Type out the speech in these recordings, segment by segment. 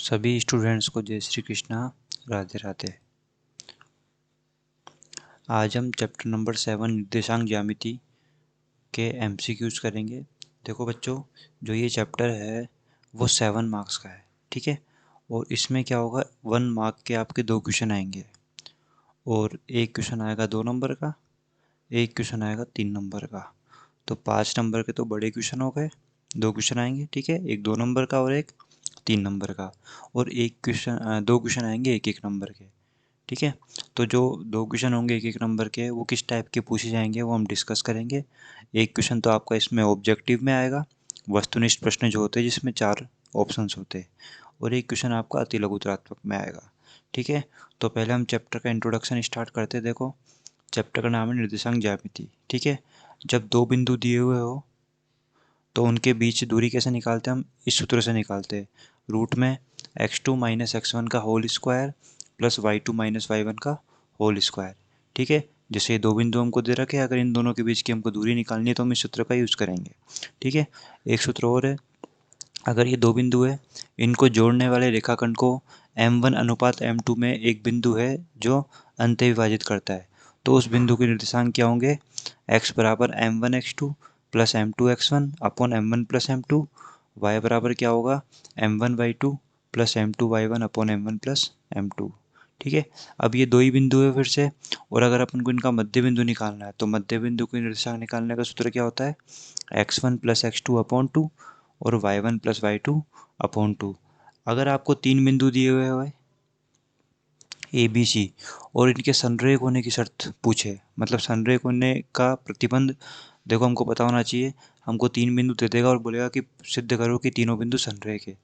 सभी स्टूडेंट्स को जय श्री कृष्णा, राधे राधे। आज हम चैप्टर नंबर 7 निर्देशांक ज्यामिति के एमसीक्यूज करेंगे। देखो बच्चों, जो ये चैप्टर है वो 7 मार्क्स का है, ठीक है। और इसमें क्या होगा, 1 मार्क के आपके 2 क्वेश्चन आएंगे और एक क्वेश्चन आएगा 2 नंबर का, एक क्वेश्चन आएगा 3 नंबर का। तो 5 नंबर के तो बड़े क्वेश्चन हो गए, 2 क्वेश्चन आएंगे, ठीक है, एक 2 नंबर का और एक 3 नंबर का। और एक क्वेश्चन 2 क्वेश्चन आएंगे एक एक नंबर के, ठीक है। तो जो 2 क्वेश्चन होंगे एक एक नंबर के, वो किस टाइप के पूछे जाएंगे वो हम डिस्कस करेंगे। एक क्वेश्चन तो आपका इसमें ऑब्जेक्टिव में आएगा, वस्तुनिष्ठ प्रश्न जो होते हैं जिसमें 4 ऑप्शंस होते हैं, और एक क्वेश्चन आपका अति लघुतरात्मक में आएगा, ठीक है। तो पहले हम चैप्टर का इंट्रोडक्शन स्टार्ट करते हैं। देखो, चैप्टर का नाम है निर्देशांक ज्यामिति, ठीक है। जब 2 बिंदु दिए हुए हो तो उनके बीच दूरी कैसे निकालते हैं, हम इस सूत्र से निकालते हैं। रूट में x2 माइनस x1 का whole square plus y2 minus y1 का होल स्क्वायर, ठीक है। जैसे ये 2 बिंदु हमको दे रखे हैं, अगर इन दोनों के बीच की हमको दूरी निकालनी है तो हम इस सूत्र का यूज़ करेंगे, ठीक है। एक सूत्र और है, अगर ये 2 बिंदु है, इनको जोड़ने वाले रेखाखंड को m1 अनुपात m2 में एक बिंदु है जो अंत्य विभाजित करता है, तो उस बिंदु के निर्देशांक क्या होंगे, x बराबर m1 x2 plus m2 x1 upon m1 plus m2, y बराबर क्या होगा m1 y2 plus m2 y1 upon m1 plus m2, ठीक है। अब ये 2 ही बिंदु है फिर से, और अगर अपन को इनका मध्य बिंदु निकालना है तो मध्य बिंदु के निर्देशांक निकालने का सूत्र क्या होता है, x1 प्लस x2 अपॉन 2 और y1 प्लस y2 अपॉन 2। अगर आपको 3 बिंदु दिए हुए हैं ए बी सी और इनके संरेख होने की शर्त पूछे, मतलब संरेख होने का प्रतिबंध, देखो हमको पता होना चाहिए। हमको 3 बिंदु दे देगा और बोलेगा कि सिद्ध करो कि तीनों बिंदु संरेख है।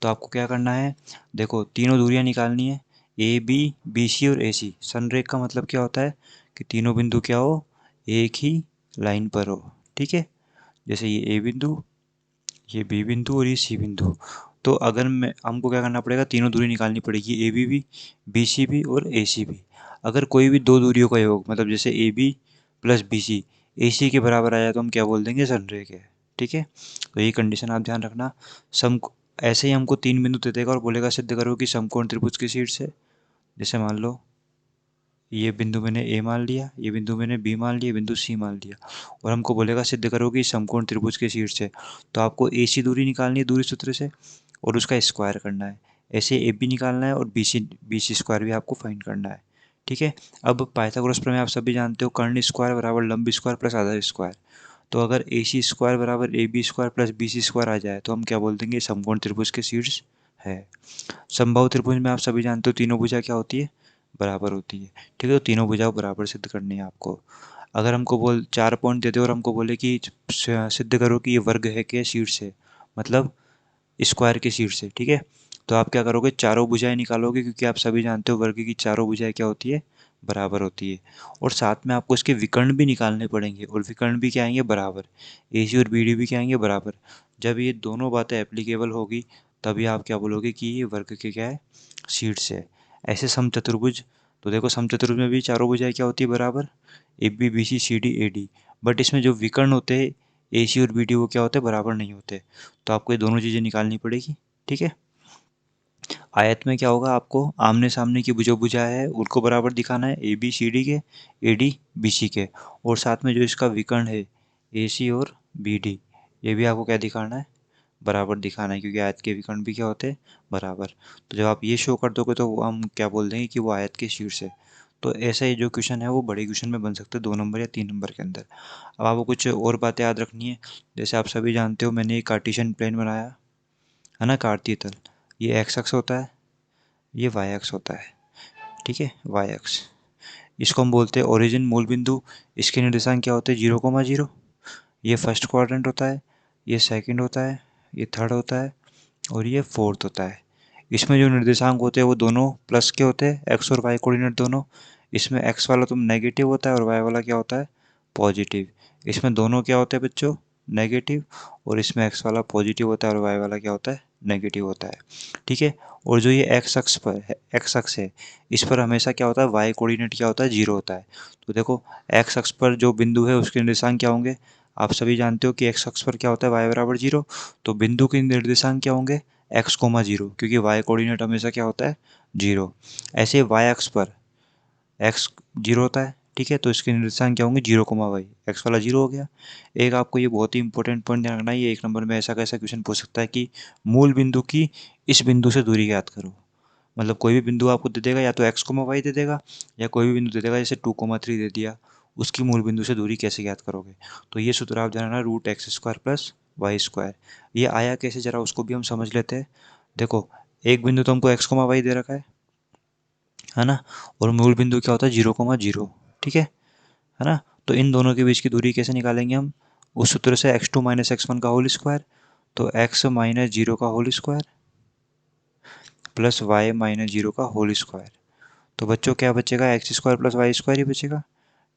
तो आपको क्या करना है, देखो तीनों दूरियां निकालनी है, ए बी, बी सी और ए सी। संरेख का मतलब क्या होता है कि तीनों बिंदु क्या हो, एक ही लाइन पर हो, ठीक है। जैसे ये ए बिंदु, ये बी बिंदु और ये सी बिंदु। तो अगर मैं हमको क्या करना पड़ेगा, तीनों दूरी निकालनी पड़ेगी, ए बी सी बी और ए सी बी। अगर कोई भी 2 दूरियों का योग, मतलब जैसे A B plus B C A C के बराबर आया तो हम क्या बोल देंगे, संरेख है, ठीक है। तो ये कंडीशन आप ध्यान रखना। सम ऐसे ही हमको 3 बिंदु दे देगा और बोलेगा सिद्ध करो कि समकोण त्रिभुज की शीर्ष है। जैसे मान लो ये बिंदु मैंने ए मान लिया, ये बिंदु मैंने बी मान लिया, बिंदु सी मान लिया, और हमको बोलेगा सिद्ध करो कि समकोण त्रिभुज के शीर्ष है। तो आपको ए सी दूरी निकालनी है दूरी सूत्र से और उसका स्क्वायर करना है। ऐसे ए बी निकालना है और बी सी स्क्वायर भी आपको फाइंड करना है, ठीक है। अब पाइथागोरस प्रमेय आप सभी जानते हो, कर्ण स्क्वायर बराबर लंब स्क्वायर प्लस आधार स्क्वायर। तो अगर ए सी स्क्वायर बराबर A B square plus B C square आ जाए तो हम क्या बोल देंगे, समकोण त्रिभुज के शीर्ष है। समबाहु त्रिभुज में आप सभी जानते हो तीनों भुजा क्या होती है, बराबर होती है, ठीक है। तो तीनों भुजाओं बराबर सिद्ध करनी है आपको। अगर हमको 4 पॉइंट देते और हमको बोले कि सिद्ध करो कि ये वर्ग है के शीर्ष है, मतलब स्क्वायर के शीर्ष है, ठीक है। तो आप क्या करोगे, चारों भुजाएं निकालोगे, क्योंकि आप सभी जानते हो वर्ग की चारों भुजाएं क्या होती है, बराबर होती है। और साथ में आपको इसके विकर्ण भी निकालने पड़ेंगे, और विकर्ण भी क्या आएंगे, बराबर। ए सी और बी डी भी क्या आएंगे, बराबर। जब ये दोनों बातें एप्लीकेबल होगी तभी आप क्या बोलोगे कि ये वर्ग के क्या है, शीर्ष है। ऐसे समचतुर्भुज, तो देखो समचतुर्भुज में भी चारों भुजाएं क्या होती है, बराबर, A B B C C D A D. But इसमें जो विकर्ण होते हैं ए सी और बी डी, वो क्या होते हैं, बराबर नहीं होते। तो आपको ये दोनों चीज़ें निकालनी पड़ेगी, ठीक है। आयत में क्या होगा, आपको आमने सामने की जो भुजाएं है उनको बराबर दिखाना है, ए बी सी डी के, ए डी बी सी के, और साथ में जो इसका विकर्ण है ए सी और बी डी, ये भी आपको क्या दिखाना है, बराबर दिखाना है, क्योंकि आयत के विकर्ण भी क्या होते हैं, बराबर। तो जब आप ये शो कर दोगे तो हम क्या बोल देंगे कि वो आयत के शीर्ष है। तो ऐसा ही जो क्वेश्चन है वो बड़े क्वेश्चन में बन सकते हैं 2 नंबर या 3 नंबर के अंदर। अब आपको कुछ और बातें याद रखनी है। जैसे आप सभी जानते हो मैंने एक कार्टेशियन प्लेन बनाया है ना, कार्तीय तल। ये एक्स अक्ष होता है, ये वाई अक्ष होता है, ठीक है, वाई अक्ष। इसको हम बोलते हैं ओरिजिन, मूल बिंदु। इसके निर्देशांक क्या होते हैं, 0,0। ये फर्स्ट क्वाड्रेंट होता है, ये सेकंड होता है, ये थर्ड होता है, और ये फोर्थ होता है। इसमें जो निर्देशांक होते हैं वो दोनों प्लस के होते हैं, एक्स और वाई कोऑर्डिनेट दोनों। इसमें एक्स वाला तुम नेगेटिव होता है और वाई वाला क्या होता है, पॉजिटिव। इसमें दोनों क्या होते हैं बच्चों, नेगेटिव, और इसमें एक्स वाला पॉजिटिव होता है और वाई वाला क्या होता है, नेगेटिव होता है, ठीक है। और जो ये एक्स अक्ष पर है, एक्स अक्ष है, इस पर हमेशा क्या होता है, वाई कोऑर्डिनेट क्या होता है, 0 होता है। तो देखो एक्स अक्ष पर जो बिंदु है उसके निर्देशांक क्या होंगे, आप सभी जानते हो कि एक्स अक्ष पर क्या होता है, वाई बराबर 0। तो बिंदु के निर्देशांक क्या होंगे, एक्स कोमा जीरो, क्योंकि वाई कोऑर्डिनेट हमेशा क्या होता है, जीरो। ऐसे वाई एक्स पर एक्स जीरो होता है, ठीक है, तो इसके निर्देशांक क्या होंगे, जीरो कोमा वाई, एक्स वाला जीरो हो गया। एक आपको ये बहुत ही इंपॉर्टेंट पॉइंट ध्यान रखना है, ये 1 नंबर में ऐसा कैसा क्वेश्चन पूछ सकता है कि मूल बिंदु की इस बिंदु से दूरी ज्ञात करो। मतलब कोई भी बिंदु आपको दे देगा, या तो एक्स कोमा वाई दे देगा, या कोई भी बिंदु दे देगा, जैसे 2,3 दे दिया, उसकी मूल बिंदु से दूरी कैसे ज्ञात करोगे। तो ये सूत्र आप जानना, root X square plus Y square. ये आया कैसे, जरा उसको भी हम समझ लेते हैं। देखो, एक बिंदु तो हमको एक्स कोमा वाई दे रखा है ना, और मूल बिंदु क्या होता है, 0,0, ठीक है ना। तो इन दोनों के बीच की दूरी कैसे निकालेंगे हम, उस सूत्र से x2 माइनस x1 का होल स्क्वायर, तो x माइनस जीरो का whole square plus y minus zero का होल स्क्वायर। तो बच्चों क्या बचेगा, X square plus Y square ही बचेगा,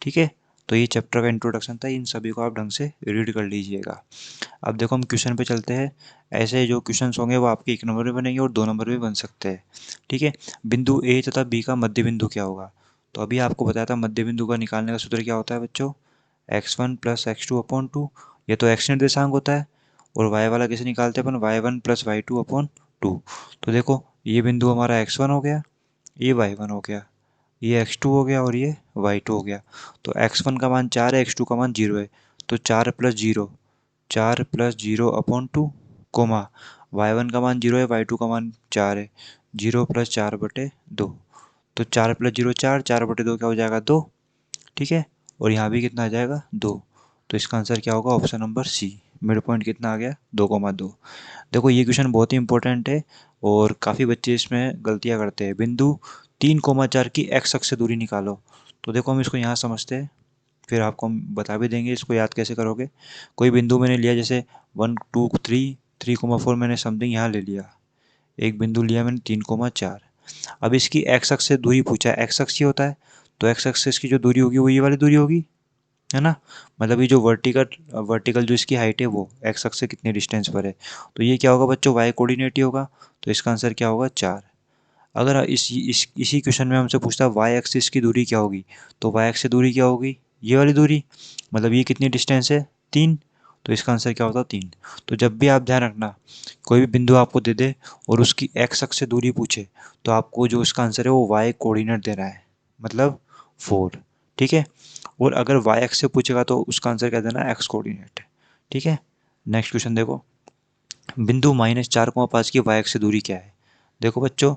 ठीक है। तो ये चैप्टर का इंट्रोडक्शन था, इन सभी को आप ढंग से रीड कर लीजिएगा। अब देखो हम क्वेश्चन पे चलते हैं। ऐसे जो क्वेश्चंस होंगे वो आपके 1 नंबर में बनेंगे और 2 नंबर में बन सकते हैं, ठीक है। बिंदु ए तथा बी का मध्य बिंदु क्या होगा, तो अभी आपको बताया था मध्य बिंदु का निकालने का सूत्र क्या होता है बच्चों, x1 प्लस x2/2। ये तो x निर्देशांक होता है, और y वाला कैसे निकालते हैं अपन, y1 प्लस y2/2। तो देखो ये बिंदु हमारा x1 हो गया, ये y1 हो गया, ये x2 हो गया और ये y2 हो गया। तो x1 का मान 4 है, x2 का मान 0 है, तो 4 प्लस 0 कोमा y1 का मान 0 है, y2 का मान 4 है, 0 प्लस 4/2। तो 4 प्लस 0 4, 4/2 क्या हो जाएगा, 2, ठीक है। और यहाँ भी कितना आ जाएगा, 2। तो इसका आंसर क्या होगा, option number C. Mid point कितना आ गया, 2,2। देखो ये क्वेश्चन बहुत ही इंपॉर्टेंट है, और काफ़ी बच्चे इसमें गलतियाँ करते हैं। बिंदु 3,4 की एक्स अक्ष से दूरी निकालो। तो देखो हम इसको यहाँ समझते हैं, फिर आपको हम बता भी देंगे इसको याद कैसे करोगे। कोई बिंदु मैंने लिया, जैसे 1 2 3, 3,4 मैंने समथिंग यहाँ ले लिया, एक बिंदु लिया मैंने 3,4। अब इसकी एक्स अक्ष से दूरी पूछा है, एक्स अक्ष ही होता है, तो एक्स अक्ष से इसकी जो दूरी होगी वो ये वाली दूरी होगी, है ना। मतलब ये जो वर्टिकल वर्टिकल जो इसकी हाइट है वो एक्स अक्ष से कितने डिस्टेंस पर है, तो ये क्या होगा बच्चों, वाई कोऑर्डिनेट ही होगा। तो इसका आंसर क्या होगा, 4। अगर इसी क्वेश्चन में हमसे पूछता है वाई एक्सिस की दूरी क्या होगी, तो वाई एक्स से दूरी क्या होगी, ये वाली दूरी, मतलब ये कितनी डिस्टेंस है, 3। तो इसका आंसर क्या होता है, 3। तो जब भी आप ध्यान रखना, कोई भी बिंदु आपको दे दे और उसकी एक्स अक्ष से दूरी पूछे, तो आपको जो इसका आंसर है वो वाई कोऑर्डिनेट दे रहा है, मतलब 4, ठीक है। और अगर वाई एक्स से पूछेगा तो उसका आंसर क्या देना है, एक्स कोऑर्डिनेट, ठीक है। नेक्स्ट क्वेश्चन देखो, बिंदु -4,5 की वाई एक्स से दूरी क्या है। देखो बच्चों,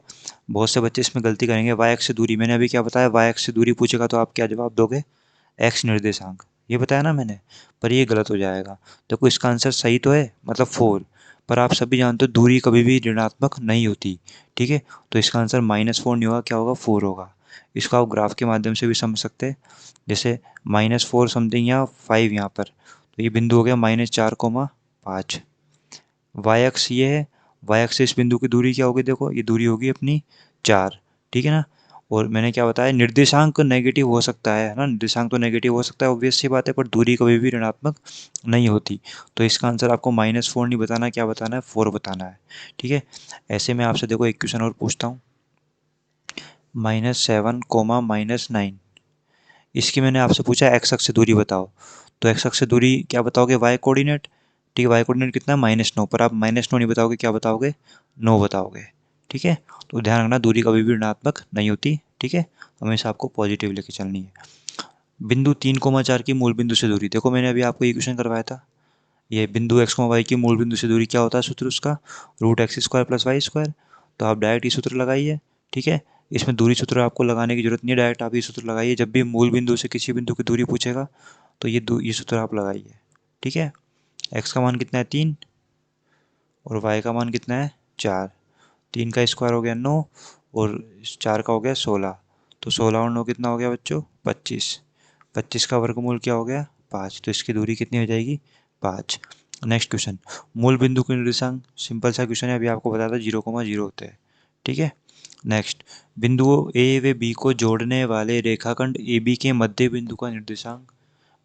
बहुत से बच्चे इसमें गलती करेंगे, वाई एक्स से दूरी, मैंने अभी क्या बताया, वाई एक्स से दूरी पूछेगा तो आप क्या जवाब दोगे, एक्स निर्देशांक, ये बताया ना मैंने, पर ये गलत हो जाएगा। देखो इसका आंसर सही तो है, मतलब 4, पर आप सभी जानते हो दूरी कभी भी ऋणात्मक नहीं होती, ठीक है। तो इसका आंसर -4 नहीं होगा, क्या होगा, 4 होगा। इसको आप ग्राफ के माध्यम से भी समझ सकते हैं, जैसे -4 समथिंग या 5 यहाँ पर, तो ये बिंदु हो गया -4,5। वाई अक्ष ये है, वाई अक्ष से इस बिंदु की दूरी क्या होगी, देखो ये दूरी होगी अपनी 4, ठीक है ना। और मैंने क्या बताया, निर्देशांक नेगेटिव हो सकता है ना, निर्देशांक तो नेगेटिव हो सकता है, ऑब्वियस सी बात है, पर दूरी कभी भी ऋणात्मक नहीं होती। तो इसका आंसर आपको -4 नहीं बताना, क्या बताना है, 4 बताना है, ठीक है। ऐसे में आपसे देखो एक क्वेश्चन और पूछता हूँ, -7 कोमा -9, इसकी मैंने आपसे पूछा एक्स अक्ष से दूरी बताओ, तो एक्स अक्ष से दूरी क्या बताओगे, वाई कोऑर्डिनेट, ठीक है। वाई कोऑर्डिनेट कितना है, -9, पर आप -9 नहीं बताओगे, क्या बताओगे, 9 बताओगे, ठीक है। तो ध्यान रखना दूरी कभी भी ऋणात्मक नहीं होती, ठीक है, हमेशा आपको पॉजिटिव लेके चलनी है। बिंदु 3,4 की मूल बिंदु से दूरी, देखो मैंने अभी आपको ये क्वेश्चन करवाया था, ये बिंदु एक्स वाई की मूल बिंदु से दूरी क्या होता है, सूत्र उसका root X square plus Y square. तो आप डायरेक्ट ये सूत्र लगाइए, ठीक है। इसमें दूरी सूत्र आपको लगाने की जरूरत नहीं है, डायरेक्ट आप ये सूत्र लगाइए, जब भी मूल बिंदु से किसी बिंदु की दूरी पूछेगा तो ये सूत्र आप लगाइए, ठीक है। एक्स का मान कितना है, 3, और वाई का मान कितना है, 4। 3 का स्क्वायर हो गया 9, और 4 का हो गया 16। तो 16 और 9 कितना हो गया बच्चों, 25। 25 का वर्गमूल क्या हो गया, 5। तो इसकी दूरी कितनी हो जाएगी, 5। नेक्स्ट क्वेश्चन, मूल बिंदु के निर्देशांक, सिंपल सा क्वेश्चन है, अभी आपको बताया था 0,0 होते हैं, ठीक है। नेक्स्ट, बिंदुओं ए व बी को जोड़ने वाले रेखाखंड ए बी के मध्य बिंदु का निर्देशांक,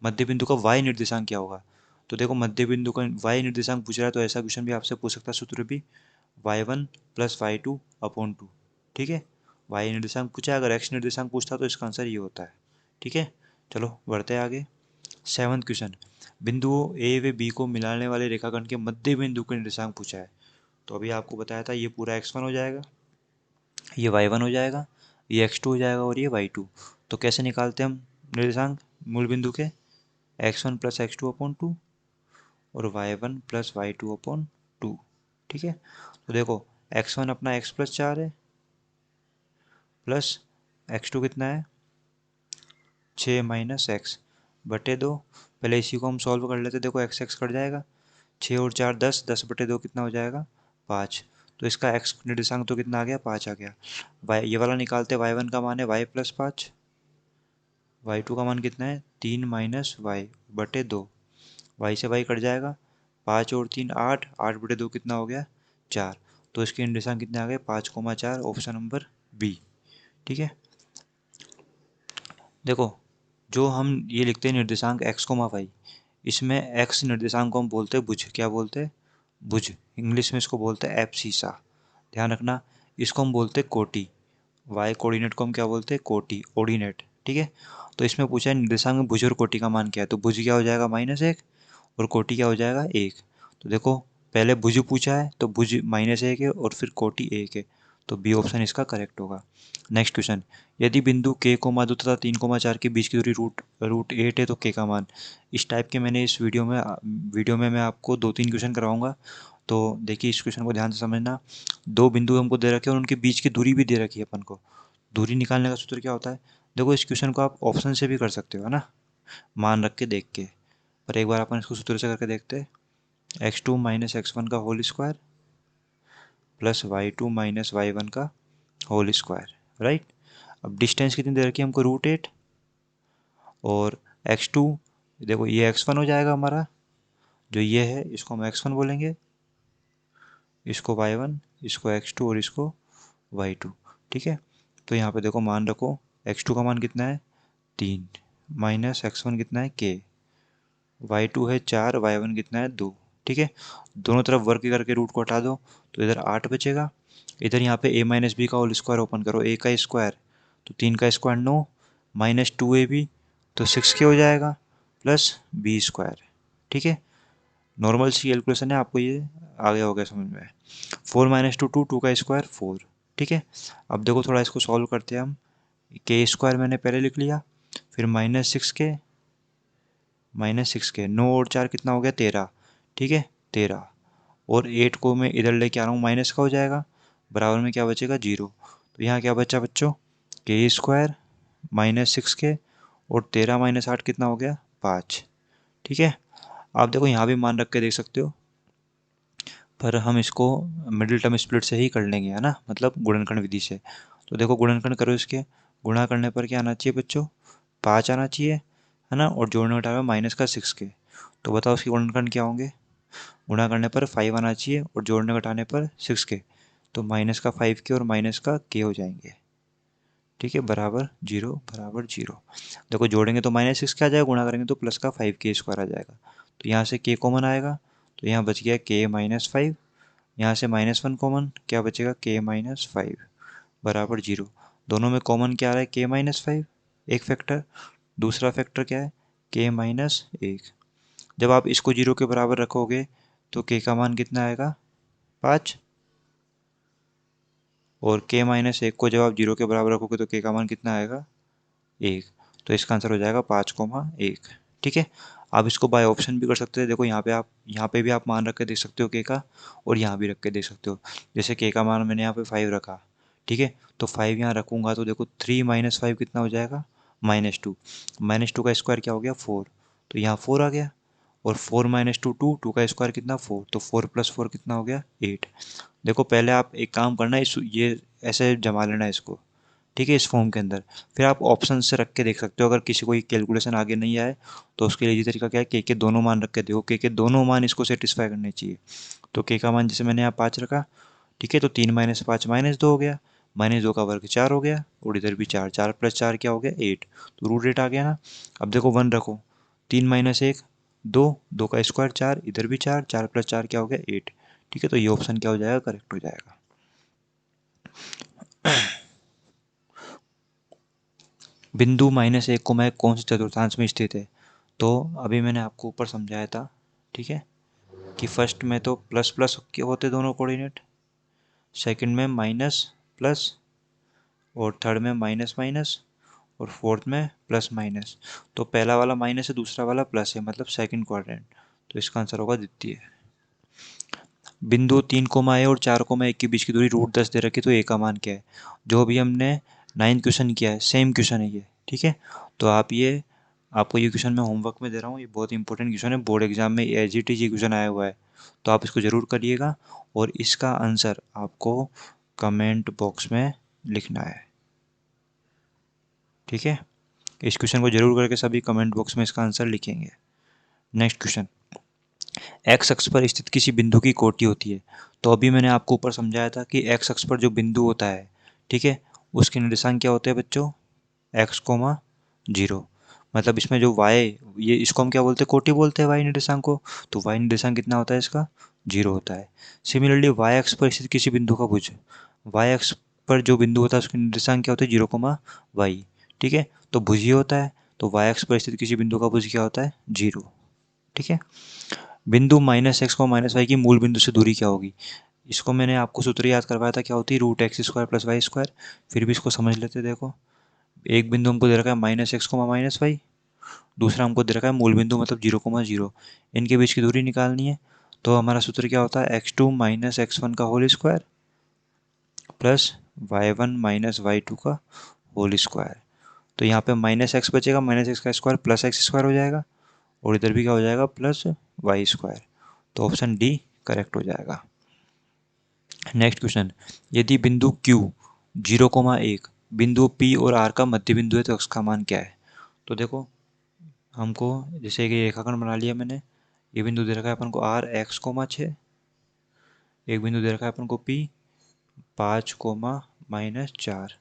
मध्य बिंदु का वाई निर्देशांक क्या होगा। तो देखो मध्य बिंदु का वाई निर्देशांक पूछ रहा है, तो ऐसा क्वेश्चन भी आपसे पूछ सकता है, सूत्र भी y1 प्लस y2/2, ठीक है। वाई निर्देशांक पूछा है, अगर एक्स निर्देशांक पूछता तो इसका आंसर ये होता है, ठीक है। चलो बढ़ते हैं आगे। 7वां क्वेश्चन, बिंदुओं ए व बी को मिलाने वाले रेखाखंड के मध्य बिंदु के निर्देशांक पूछा है। तो अभी आपको बताया था ये पूरा x1 हो जाएगा, ये y1 हो जाएगा, ये x2 हो जाएगा और ये y2। तो कैसे निकालते हैं हम निर्देशांक मूल बिंदु के? x1 प्लस x2 अपॉन 2 और y1 प्लस y2 अपॉन 2। ठीक है, तो देखो x1 अपना x प्लस 4 है, प्लस x2 कितना है 6 माइनस एक्स बटे 2। पहले इसी को हम सॉल्व कर लेते, देखो x x कट जाएगा, 6 और 4 10, 10 बटे 2 कितना हो जाएगा 5। तो इसका x निर्देशांक तो कितना आ गया 5 आ गया। y ये वाला निकालते, y1 का मान है y प्लस 5, y2 का मान कितना है 3 माइनस वाई बटे 2। y से y कट जाएगा, 5 और 3 8, 8 बटे 2 कितना हो गया 4। तो इसके निर्देशांक कितने आ गए 5,4, ऑप्शन नंबर बी। ठीक है, देखो जो हम ये लिखते हैं निर्देशांक x, y, इसमें x निर्देशांक को हम बोलते हैं भुज। क्या बोलते हैं? भुज। इंग्लिश में इसको बोलते हैं एब्सिसा। ध्यान रखना, इसको हम बोलते हैं कोटि। y कोऑर्डिनेट को हम क्या बोलते हैं? कोटि, ऑर्डिनेट। ठीक है, तो इसमें पूछा है निर्देशांक में भुज और कोटि का मान क्या है, तो भुज क्या हो जाएगा -1 और कोटि क्या हो जाएगा 1। तो देखो पहले भुज पूछा है तो भुज -1 है और फिर कोटि 1 है, तो बी ऑप्शन इसका करेक्ट होगा। नेक्स्ट क्वेश्चन, यदि बिंदु k, 2 तथा 3,4 के बीच की दूरी रूट 8 है तो k का मान। इस टाइप के मैंने इस वीडियो में मैं आपको 2-3 क्वेश्चन कराऊंगा। तो देखिए इस क्वेश्चन को ध्यान से समझना। दो बिंदु हमको दे रखे हैं और उनके बीच की दूरी भी दे रखी है अपन को। दूरी निकालने का सूत्र क्या होता है? देखो इस क्वेश्चन को आप ऑप्शन से भी कर सकते हो, है ना, मान रख के देख के। पर एक बार अपन इसको सूत्र से करके देखते हैं। x2 माइनस x1 का whole square plus y2 minus y1 का होल स्क्वायर, राइट। अब डिस्टेंस कितनी दे रखी है हमको √8 और x2, देखो ये x1 हो जाएगा हमारा, जो ये है इसको हम x1 बोलेंगे, इसको y1, इसको x2 और इसको y2। ठीक है, तो यहाँ पे देखो मान रखो, x2 का मान कितना है 3 माइनस x1 कितना है k, y2 है 4, y1 कितना है 2। ठीक है, दोनों तरफ वर्ग करके रूट को हटा दो तो इधर 8 बचेगा। इधर यहाँ पे a माइनस बी का होल स्क्वायर ओपन करो, a का स्क्वायर तो 3 का स्क्वायर 9 माइनस 2ab तो 6k हो जाएगा प्लस बी स्क्वायर। ठीक है, नॉर्मल सी कैलकुलेशन है, आपको ये आ गया होगा समझ में। 4 माइनस 2 2, 2 का स्क्वायर 4। ठीक है, अब देखो थोड़ा इसको सॉल्व करते हैं हम। के स्क्वायर मैंने पहले लिख लिया, फिर -6k 9 और 4 कितना हो गया 13। ठीक है, 13 और 8 को मैं इधर लेके आ रहा हूँ, माइनस का हो जाएगा, बराबर में क्या बचेगा 0। तो यहाँ क्या बचा बच्चों, के स्क्वायर -6k और 13 माइनस 8 कितना हो गया 5। ठीक है, आप देखो यहाँ भी मान रख के देख सकते हो, पर हम इसको मिडिल टर्म स्प्लिट से ही कर लेंगे, है ना, मतलब गुणनखंड विधि से। तो देखो गुणनखंड करो, इसके गुणा करने पर क्या आना चाहिए बच्चों 5 आना चाहिए, है ना, और जोड़ने घटाने माइनस का 6k। तो बताओ उसके गुणनखंड क्या होंगे? गुणा करने पर 5 आना चाहिए और जोड़ने घटाने पर 6k, तो माइनस का 5k और माइनस का k हो जाएंगे। ठीक है, बराबर 0 बराबर 0। देखो जोड़ेंगे तो -6k आ जाएगा, गुणा करेंगे तो प्लस का 5k स्क्वायर आ जाएगा। तो यहाँ से k कॉमन आएगा, तो यहाँ बच गया k -5। यहाँ से -1 कॉमन, क्या बचेगा k -5 बराबर 0। दोनों में कॉमन क्या आ रहा है k -5, एक फैक्टर, दूसरा फैक्टर क्या है k -1। जब आप इसको 0 के बराबर रखोगे तो k का मान कितना आएगा 5, और k -1 को जब आप 0 के बराबर रखोगे तो k का मान कितना आएगा 1। तो इसका आंसर हो जाएगा 5,1। ठीक है, आप इसको बाय ऑप्शन भी कर सकते हैं। देखो यहाँ पे भी आप मान रख के देख सकते हो k का, और यहाँ भी रख के देख सकते हो। जैसे k का मान मैंने यहाँ पे 5 रखा, ठीक है, तो 5 यहाँ रखूँगा तो देखो 3 - 5 कितना हो जाएगा -2। -2 का स्क्वायर क्या हो गया 4, तो यहाँ 4 आ गया, और 4 - 2 2, 2 का स्क्वायर कितना 4, तो 4 + 4 कितना हो गया 8। देखो पहले आप एक काम करना, इस ये ऐसे जमा लेना इसको, ठीक है, इस फॉर्म के अंदर। फिर आप ऑप्शन से रख के देख सकते हो, अगर किसी को कैलकुलेशन आगे नहीं आए तो उसके लिए ये तरीका क्या है, के दोनों मान रख के देखो, के दोनों मान इसको सेटिस्फाई करने चाहिए। तो के का मान जैसे मैंने यहाँ 5 रखा, ठीक है, तो 3 - 5 -2 हो गया, -2 का वर्ग 4 हो गया, और इधर भी 4, 4 + 4 क्या हो गया 8, तो √8 आ गया ना। अब देखो 1 रखो, 3 - 1 2, 2 का स्क्वायर 4, इधर भी 4, 4 + 4 क्या हो गया 8। ठीक है, तो ये ऑप्शन क्या हो जाएगा करेक्ट हो जाएगा। बिंदु -1 को कौन से चतुर्थांश में स्थित है? तो अभी मैंने आपको ऊपर समझाया था, ठीक है, कि फर्स्ट में तो प्लस प्लस के होते दोनों कोऑर्डिनेट, सेकंड में माइनस प्लस, और थर्ड में माइनस माइनस, और फोर्थ में प्लस माइनस। तो पहला वाला माइनस है, दूसरा वाला प्लस है, मतलब सेकंड क्वाड्रेंट। तो इसका आंसर होगा द्वितीय। बिंदु 3, और 4, के बीच की दूरी √10 दे रखी, तो ए का मान क्या है? जो भी हमने 9th क्वेश्चन किया है, सेम क्वेश्चन है ये, ठीक है। तो आपको ये क्वेश्चन मैं होमवर्क में दे रहा हूँ, ये बहुत इंपॉर्टेंट क्वेश्चन है, बोर्ड एग्जाम में एज इट इज ये क्वेश्चन आया हुआ है। तो आप इसको ज़रूर करिएगा, और इसका आंसर आपको कमेंट बॉक्स में लिखना है, ठीक है। इस क्वेश्चन को जरूर करके सभी कमेंट बॉक्स में इसका आंसर लिखेंगे। नेक्स्ट क्वेश्चन, एक्स अक्ष पर स्थित किसी बिंदु की कोटि होती है। तो अभी मैंने आपको ऊपर समझाया था कि एक्स अक्ष पर जो बिंदु होता है, ठीक है, उसके निर्देशांक क्या होते हैं बच्चों? X comma 0। मतलब इसमें जो वाई, ये इसको हम क्या बोलते हैं? कोटि बोलते हैं वाई निर्देशांक को। तो वाई निर्देशांक कितना होता है इसका? 0 होता है। सिमिलरली वाई अक्ष पर स्थित किसी बिंदु का भुज, वाई अक्ष पर जो बिंदु होता है उसके निर्देशांक क्या होते हैं? 0, ठीक है। तो भुज ही होता है, तो वाई अक्ष पर स्थित किसी बिंदु का भुज क्या होता है? 0, ठीक है। बिंदु -x को -y की मूल बिंदु से दूरी क्या होगी? इसको मैंने आपको सूत्र याद करवाया था, क्या होती है? √x² + y²। फिर भी इसको समझ लेते। देखो, एक बिंदु हमको दे रखा है -x, -y, दूसरा हमको दे रखा है मूल बिंदु मतलब 0, 0। इनके बीच की दूरी निकालनी है। तो हमारा सूत्र क्या होता है? x2 - x1 का whole square plus y1 - y2 का होल स्क्वायर। तो यहाँ पे -x बचेगा, -x का स्क्वायर प्लस x² हो जाएगा, और इधर भी क्या हो जाएगा? Plus y²। तो ऑप्शन डी करेक्ट हो जाएगा। नेक्स्ट क्वेश्चन, यदि बिंदु Q 0, 1 बिंदु P और R का मध्य बिंदु है, तो x का मान क्या है? तो देखो, हमको जैसे कि रेखाखंड बना लिया मैंने, ये बिंदु दे रखा है अपन को R, x, 6, एक बिंदु दे रखा है अपन को P 5, -4,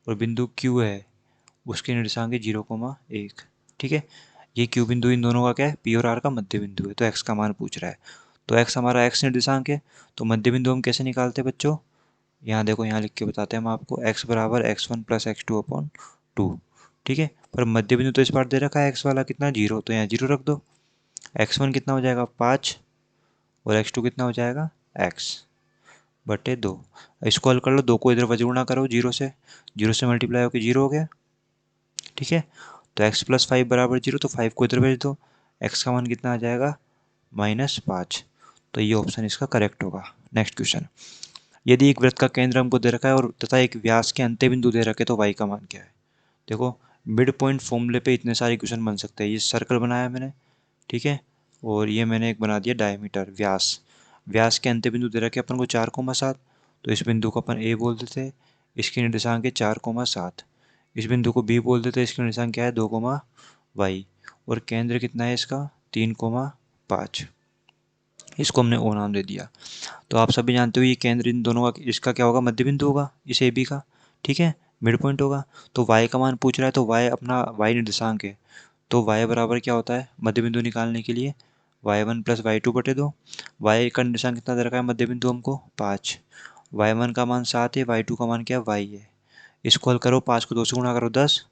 और बिंदु Q है, उसके निर्देशांक है 0, 1, ठीक है। ये Q बिंदु इन दोनों का क्या है? P और R का मध्य बिंदु है, तो x का मान पूछ रहा है। तो x हमारा x निर्देशांक है, तो मध्य बिंदु हम कैसे निकालते हैं बच्चों? यहाँ देखो, यहाँ लिख के बताते हैं हम आपको, x बराबर x1 + x2/2, ठीक है। पर मध्य बिंदु तो इस बार दे रखा है x वाला कितना? 0, तो यहाँ 0 रख दो। x1 कितना हो जाएगा? 5, और x2 कितना हो जाएगा? x/2। इसको हल कर लो, 2 को इधर वज्र गुणा करो, 0 से मल्टीप्लाई होकर 0 हो गया, ठीक है। तो x + 5 = 0, तो 5 को इधर भेज दो, x का मान कितना आ जाएगा? -5। तो ये ऑप्शन इसका करेक्ट होगा। नेक्स्ट क्वेश्चन, यदि एक वृत्त का केंद्र हमको दे रखा है और तथा एक व्यास के अंत्य बिंदु दे रखे, तो y का मान क्या है? देखो, मिड पॉइंट फॉर्मूले पे इतने सारे क्वेश्चन बन सकते हैं। ये सर्कल बनाया मैंने, ठीक है, और ये मैंने एक बना दिया डायमीटर, व्यास। व्यास के अंत्य बिंदु दे रखे अपन को 4, 7, तो इस बिंदु को अपन ए बोल देते हैं, इसके निर्देशांक है 4, 7। इस बिंदु को बी बोल देते हैं, इसके निर्देशांक क्या है? 2, और केंद्र कितना है इसका? 3, 5। इसको हमने ओ नाम दे दिया। तो आप सभी जानते हो ये केंद्र इन दोनों का, इसका क्या होगा? मध्य बिंदु होगा, इस ए बी का, ठीक है, मिड पॉइंट होगा। तो y का मान पूछ रहा है, तो y अपना y निर्देशांक है, तो y बराबर क्या होता है मध्य बिंदु निकालने के लिए? y1 + y2/2। y का निर्देशांक कितना दे रखा है मध्य बिंदु हमको? 5। y1 का मान 7 है, y2 का मान क्या है? y है। इसको हल करो, 5 को 2 से गुणा करो, 10,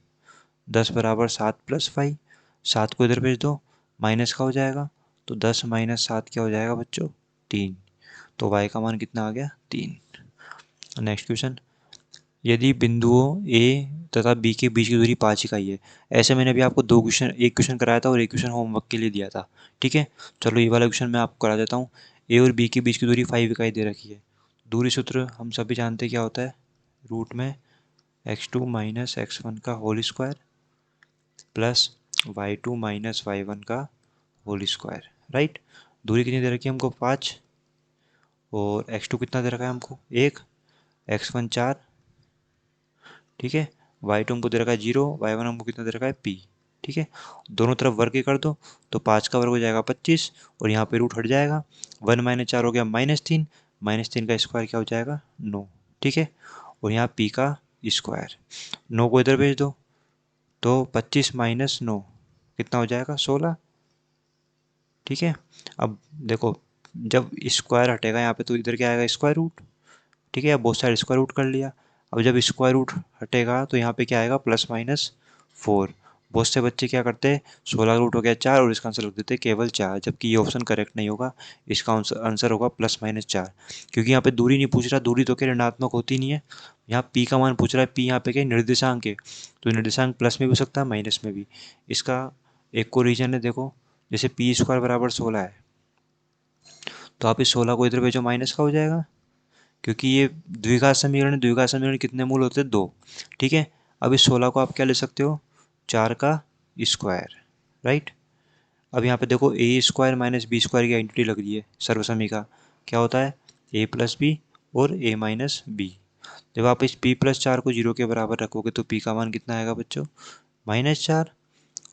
10 = 7 + 5, 7 को इधर भेज दो, माइनस का हो जाएगा, तो 10 - 7 क्या हो जाएगा बच्चों? 3। तो y का मान कितना आ गया? 3। नेक्स्ट क्वेश्चन, यदि बिंदुओं ए तथा बी के बीच की दूरी 5 इकाई है। ऐसे मैंने अभी आपको एक क्वेश्चन कराया था और एक क्वेश्चन होमवर्क के लिए दिया था, ठीक है। चलो ये वाला क्वेश्चन मैं आपको करा देता हूँ। ए और बी के बीच की दूरी 5 इकाई दे रखी है। दूरी सूत्र हम सभी जानते हैं क्या होता है? रूट में x2 - x1 का whole square plus y2 - y1 का होल स्क्वायर, राइट। दूरी कितनी दे रखी है हमको? 5, और x2 कितना दे रखा है हमको? 1, x1 4, ठीक है। y2 हमको दे रखा है 0, y1 हमको कितना दे रखा है? p, ठीक है। दोनों तरफ वर्ग कर दो, तो 5 का वर्ग हो जाएगा 25, और यहाँ पे रूट हट जाएगा, 1 - 4 हो गया -3, -3 का स्क्वायर क्या हो जाएगा? 9, ठीक है। और यहाँ p का स्क्वायर, 9 को इधर भेज दो, तो 25 - 9 कितना हो जाएगा? 16, ठीक है। अब देखो, जब स्क्वायर हटेगा यहाँ पे, तो इधर क्या आएगा? स्क्वायर रूट, ठीक है। अब बहुत सारे स्क्वायर रूट कर लिया। अब जब स्क्वायर रूट हटेगा, तो यहाँ पे क्या आएगा? +- 4, बहुत से बच्चे क्या करते हैं, 16 का रूट हो गया 4 और इसका आंसर लिख देते हैं केवल 4, जबकि ये ऑप्शन करेक्ट नहीं होगा। इसका आंसर होगा +-4, क्योंकि यहाँ पे दूरी नहीं पूछ रहा, दूरी तो क्या ऋणात्मक होती नहीं है। यहाँ पी का मान पूछ रहा है, पी यहाँ पे क्या निर्देशांक है, तो निर्देशांक प्लस में भी हो सकता है माइनस में भी। इसका एक को रीजन है, देखो जैसे p² बराबर 16 है, तो आप इस 16 को इधर भेजो माइनस का हो जाएगा, क्योंकि ये द्विघात समीकरण है, द्विघात समीकरण कितने मूल होते हैं, 2। ठीक है, अब इस 16 को आप क्या ले सकते हो, 4 का स्क्वायर, राइट। अब यहाँ पे देखो a² माइनस b² की आइडेंटिटी लग रही है सर्वसमी का, क्या होता है a+b और a-b। जब आप इस p+4 को 0 के बराबर रखोगे तो p का मान कितना आएगा बच्चों, -4,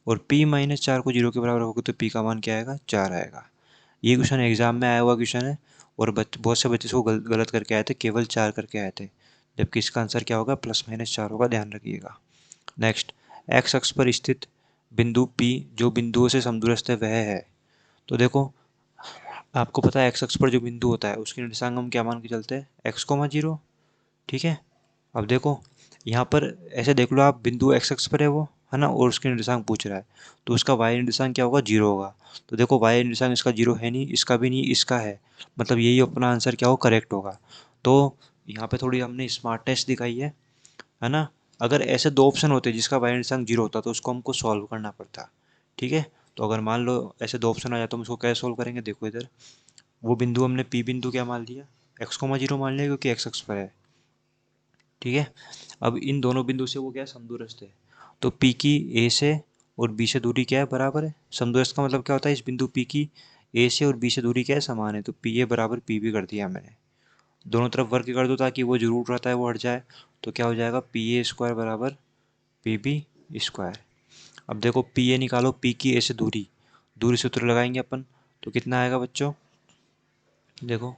और p-4 को 0 के बराबर रखोगे तो p का मान क्या आएगा, 4 आएगा। ये क्वेश्चन एग्जाम में आया हुआ क्वेश्चन है, और बहुत से बच्चे इसको गलत करके आए थे, केवल 4 करके आए थे, जबकि इसका आंसर क्या होगा, +-4 होगा, ध्यान रखिएगा। नेक्स्ट, एक्स अक्ष पर स्थित बिंदु P जो बिंदुओं से समदूरस्थ है वह है। तो देखो आपको पता है एक्स अक्ष पर जो बिंदु होता है उसके निर्देशांक हम क्या मान के चलते हैं, x, 0। ठीक है, अब देखो यहाँ पर ऐसे देख लो आप, बिंदु एक्स अक्ष पर है वो, है ना, और उसके निर्देशांक पूछ रहा है, तो उसका y निर्देशांक क्या होगा, 0 होगा। तो देखो y निर्देशांक इसका 0 है नहीं, इसका भी नहीं, इसका है, मतलब यही अपना आंसर क्या हो, करेक्ट होगा। तो यहाँ पे थोड़ी हमने स्मार्टनेस दिखाई है ना। अगर ऐसे दो ऑप्शन होते जिसका y निर्देशांक 0 होता तो उसको हमको सॉल्व करना पड़ता। ठीक है, तो अगर मान लो ऐसे दो ऑप्शन आ जाए तो हम उसको कैसे सॉल्व करेंगे, देखो इधर वो बिंदु हमने P बिंदु क्या मान लिया, x, 0 मान लिया, क्योंकि एक्स अक्ष पर है। ठीक है, अब इन दोनों बिंदु से वो क्या है, समदूरस्थ है, तो P की A से और B से दूरी क्या है, बराबर है। समदूरस्थ का मतलब क्या होता है, इस बिंदु P की A से और B से दूरी क्या है, समान है, तो PA बराबर PB कर दिया मैंने, दोनों तरफ वर्ग कर दो ताकि वो जो रूट रहता है वो हट जाए, तो क्या हो जाएगा, PA² बराबर PB²। अब देखो PA निकालो, P की A से दूरी, दूरी सूत्र लगाएंगे अपन, तो कितना आएगा बच्चों, देखो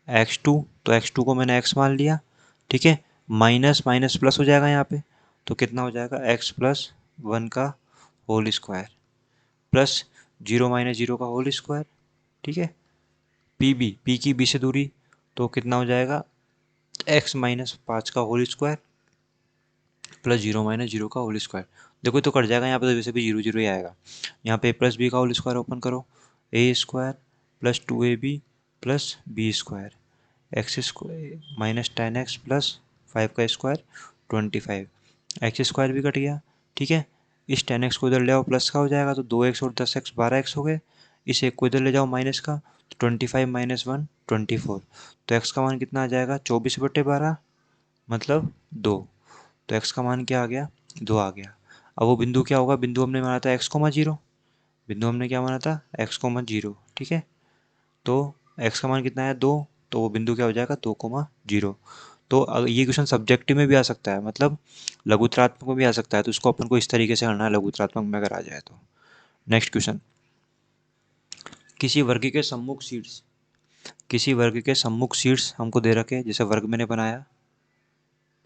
x2, तो x2 को मैंने x मान लिया। ठीक है, माइनस माइनस प्लस हो जाएगा यहाँ पे, तो कितना हो जाएगा, x+1 का होल स्क्वायर प्लस 0 - 0 का होल स्क्वायर। ठीक है, P की B से दूरी, तो कितना हो जाएगा, x-5 का होल स्क्वायर प्लस 0 - 0 का होल स्क्वायर। देखो तो कट जाएगा यहाँ पे, तो वैसे भी 0 0 ही आएगा। यहाँ पे a+b का होल स्क्वायर ओपन करो, a² plus 2ab plus b², x² - 10x plus 5 का स्क्वायर 25, x² भी कट गया। ठीक है, इस 10x को इधर ले आओ, प्लस का हो जाएगा, तो 2x और 10x 12x हो गए। इस एक को इधर ले जाओ माइनस का, तो 25 - 1 24, तो x का मान कितना आ जाएगा, 24/12 मतलब 2, तो x का मान क्या आ गया, 2 आ गया। अब वो बिंदु क्या होगा, बिंदु हमने माना था x, 0, बिंदु हमने क्या माना था, x, 0। ठीक है, तो x का मान कितना है, 2, तो वो बिंदु क्या हो जाएगा, 2, 0। तो ये क्वेश्चन सब्जेक्टिव में भी आ सकता है, मतलब लघुत्रात्मक में भी आ सकता है, तो उसको अपन को इस तरीके से करना है लघुत्रात्मक में अगर आ जाए तो। नेक्स्ट क्वेश्चन, किसी वर्ग के सम्मुख शीर्ष, किसी वर्ग के सम्मुख शीर्ष हमको दे रखे, जैसे वर्ग मैंने बनाया,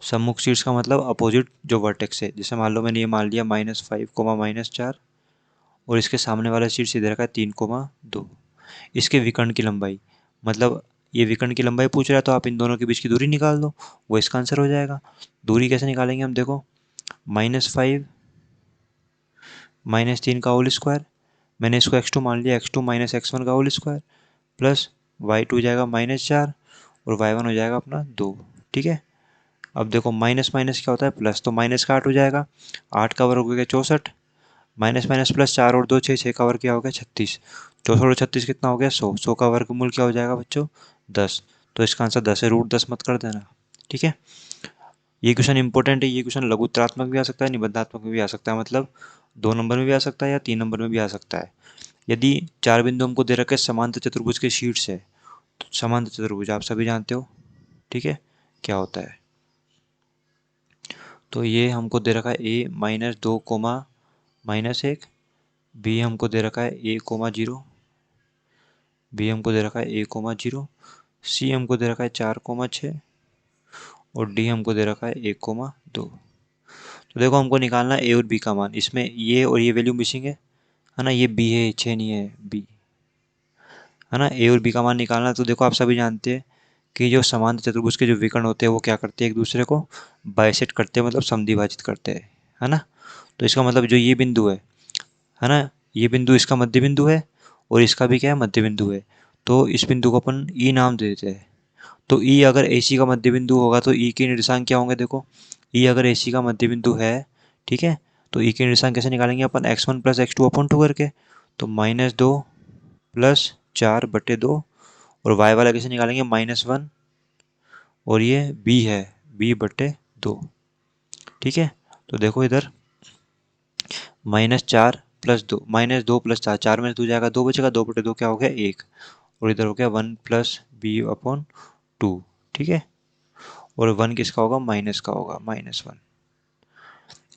सम्मुख शीर्ष का मतलब अपोजिट जो वर्टेक्स है, जैसे मान लो मैंने ये मान लिया -5, -4, और इसके सामने वाला शीर्ष इधर का 3, 2। इसके विकर्ण की लंबाई, मतलब ये विकर्ण की लंबाई पूछ रहा है, तो आप इन दोनों के बीच की दूरी निकाल दो, वो इसका आंसर हो जाएगा। दूरी कैसे निकालेंगे हम, देखो -5 -3 का होल स्क्वायर, मैंने इसको x2 मान लिया, x2 - x1 का होल स्क्वायर प्लस y2 हो जाएगा -4 और y1 हो जाएगा अपना 2। ठीक है, अब देखो माइनस माइनस क्या होता है, प्लस, तो माइनस का 8 हो जाएगा, 8 का वर्ग हो गया 64, माइनस माइनस प्लस 4 और 2 6, 6 का वर्ग क्या हो गया 36, 64 और 36 कितना हो गया 100, 100 का वर्गमूल क्या हो जाएगा बच्चों 10, तो इसका आंसर 10 है, √10 मत कर देना। ठीक है, ये क्वेश्चन इंपॉर्टेंट है, ये क्वेश्चन लघुत्रात्मक भी आ सकता है, निबंधात्मक में भी आ सकता है, मतलब 2 नंबर में भी आ सकता है या 3 नंबर में भी आ सकता है। यदि 4 बिंदु हमको दे रखे समांतर चतुर्भुज के शीर्ष है, तो समांतर चतुर्भुज आप सभी जानते हो, ठीक है, क्या होता है, तो ये हमको दे रखा है a-2, -1, बी हमको दे रखा है a, 0, बी हमको दे रखा है a, 0, सी हमको दे रखा है 4, 6 और डी हमको दे रखा है 1, 2। तो देखो हमको निकालना है ए और बी का मान, इसमें ये और ये वैल्यू मिसिंग है ना, ये बी है, 6 नहीं है बी, है ना, ए और बी का मान निकालना। तो देखो आप सभी जानते हैं कि जो समांतर चतुर्भुज के जो विकर्ण होते हैं वो क्या करते हैं, एक दूसरे को बाइसेक्ट करते हैं, मतलब समद्विभाजित करते हैं, है ना। तो इसका मतलब जो ये बिंदु है ना, ये बिंदु इसका मध्य बिंदु है और इसका भी क्या है, मध्य बिंदु है। तो इस बिंदु को अपन ई नाम दे देते हैं। तो ई अगर एसी का मध्य बिंदु होगा तो ई के निर्देशांक क्या होंगे, देखो ई अगर एसी का मध्य बिंदु है, ठीक है, तो ई के निर्देशांक कैसे निकालेंगे अपन, x1 plus x two upon two करके। तो -2 प्लस 4/2, और वाई वाला कैसे निकालेंगे, -1, और ये बी है, b/2, ठीक है। तो देखो इधर -4 प्लस 2, -2 प्लस 4, 4 में 2 जाएगा, 2 बचेगा, 2/2 क्या हो गया, 1, और इधर हो गया 1 प्लस b/2, ठीक है। और 1 किसका होगा, माइनस का होगा, -1।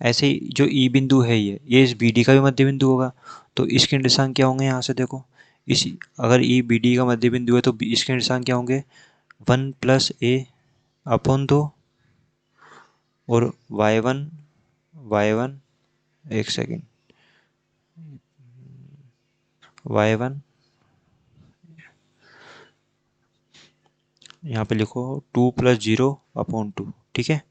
ऐसे ही जो ई बिंदु है ये इस बी डी का भी मध्य बिंदु होगा। तो इसके निर्देशांक क्या होंगे, यहाँ से देखो, इस अगर ई बी डी का मध्य बिंदु है तो इसके निर्देशांक क्या होंगे, 1 + a/2, और y1 एक सेकेंड, y1 यहाँ पे लिखो 2 + 0/2, ठीक है।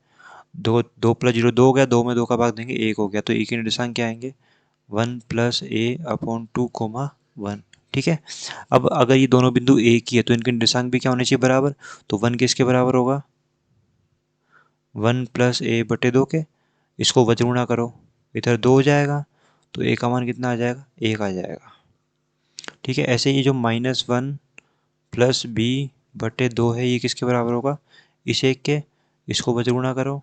दो 2 + 0 2 हो गया, 2 में 2 का भाग देंगे 1 हो गया, तो ई के निर्देशांक क्या आएंगे, 1 + a/2, 1, ठीक है। अब अगर ये दोनों बिंदु एक ही है तो इनके निर्देशांक भी क्या होने चाहिए, बराबर। तो 1 किसके बराबर होगा, 1 + a/2 के, इसको वज्र गुणा करो, इधर 2 हो जाएगा, तो a का मान कितना आ जाएगा, 1 आ जाएगा, ठीक है। ऐसे ये जो -1 + b/2 है, ये किसके बराबर होगा, इस एक के, इसको वज्र गुणा करो,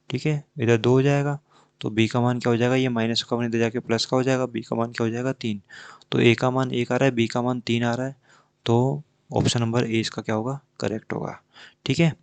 ठीक है, इधर 2 हो जाएगा, तो b का मान क्या हो जाएगा, ये माइनस का मान इधर जाके प्लस का हो जाएगा, b का मान क्या हो जाएगा, 3। तो a का मान 1 आ रहा है, b का मान 3 आ रहा है, तो ऑप्शन नंबर ए इसका क्या होगा, करेक्ट होगा, ठीक है।